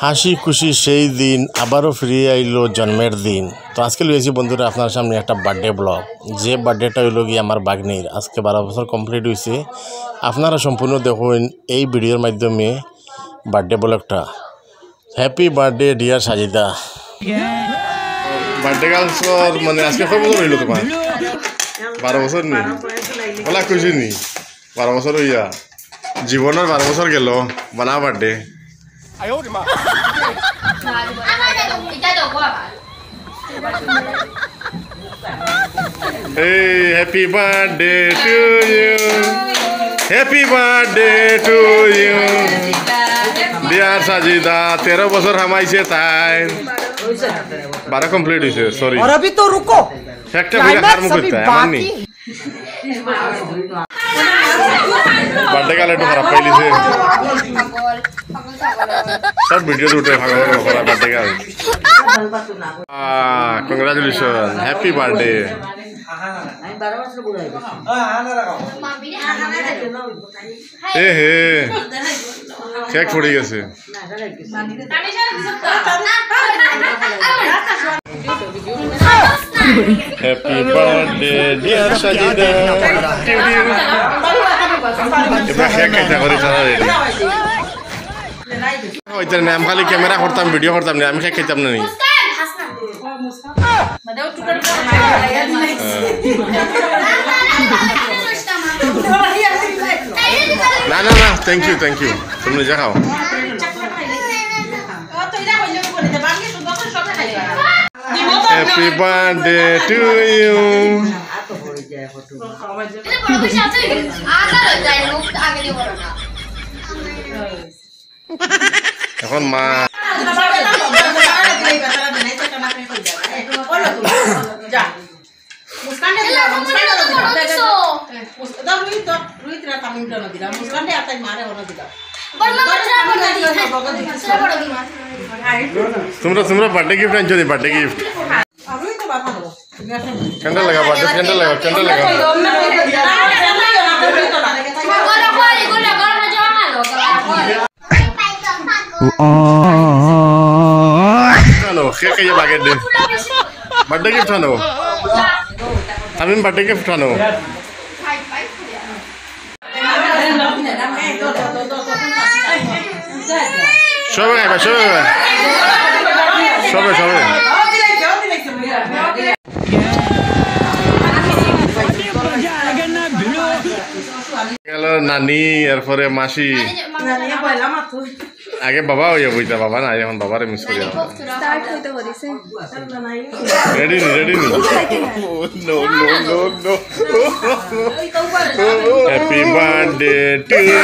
হাসি খুশি সেই দিন আবারও ফিরিয়ে আইলো জন্মের দিন। তো আজকে লইছি বন্ধুরা আপনার সামনে একটা বার্থডে ব্লগ, যে বার্থডেটা হইল গিয়ে আমার বাগনির আজকে 12 বছর কমপ্লিট হয়েছে। আপনারা সম্পূর্ণ দেখুন এই ভিডিওর মাধ্যমে বার্থডে ব্লগটা। Happy birthday dear Sajida. Birthday গার্লসর মানে আজকে কয় বছর হইল তোমার? 12 বছর নি ওলা খুশি নি? 12 বছর হইয়া জীবনের 12 বছর গেল বানা birthday. Hey, happy birthday to you. Happy birthday to you. Dear Sajida, 13 বছর হামাইছে তাই। 12 কমপ্লিট হইছে, সরি। और अभी तो रुको। একটা ভিডিও হার মুখ করতে আমার নি। বার্থডे কালে একটু খারাপ পাইলিছে। সব ভিডিও উঠে ভাগা ভাগা বার্থডে কাল। Congratulation, happy birthday. এ হে কেক পড়ে গেছে। Happy birthday dear Sajida. এবার কেক কাটা করে সারা রেডি। ওইটার নাম খালি ক্যামেরা করতাম, ভিডিও করতাম না, আমি কেক খাইতাম না নি। না না না, থ্যাংক ইউ থ্যাংক ইউ, তুমি নিজে খাও। Happy birthday to you. এখন মা তোমরা বার্থডে গিফট আনছো নি? বার্থডে গিফট ক্যান্ডেল লাগা, বার্থডে ক্যান্ডেল লাগা, ক্যান্ডেল লাগা। হ্যালো কে কে বাগে দে বার্থডে গিফট আনো। আমি বার্থডে গিফট আনো। সবে খাইবা, সবে খাইবা, সবে সবে। গেল নানি, এরপরে মাসি, আগে বাবা হইয়া বইতা, বাবা না এখন বাবারে মিস করি। রেডি নি রেডি নি। No no no no. Happy birthday to you.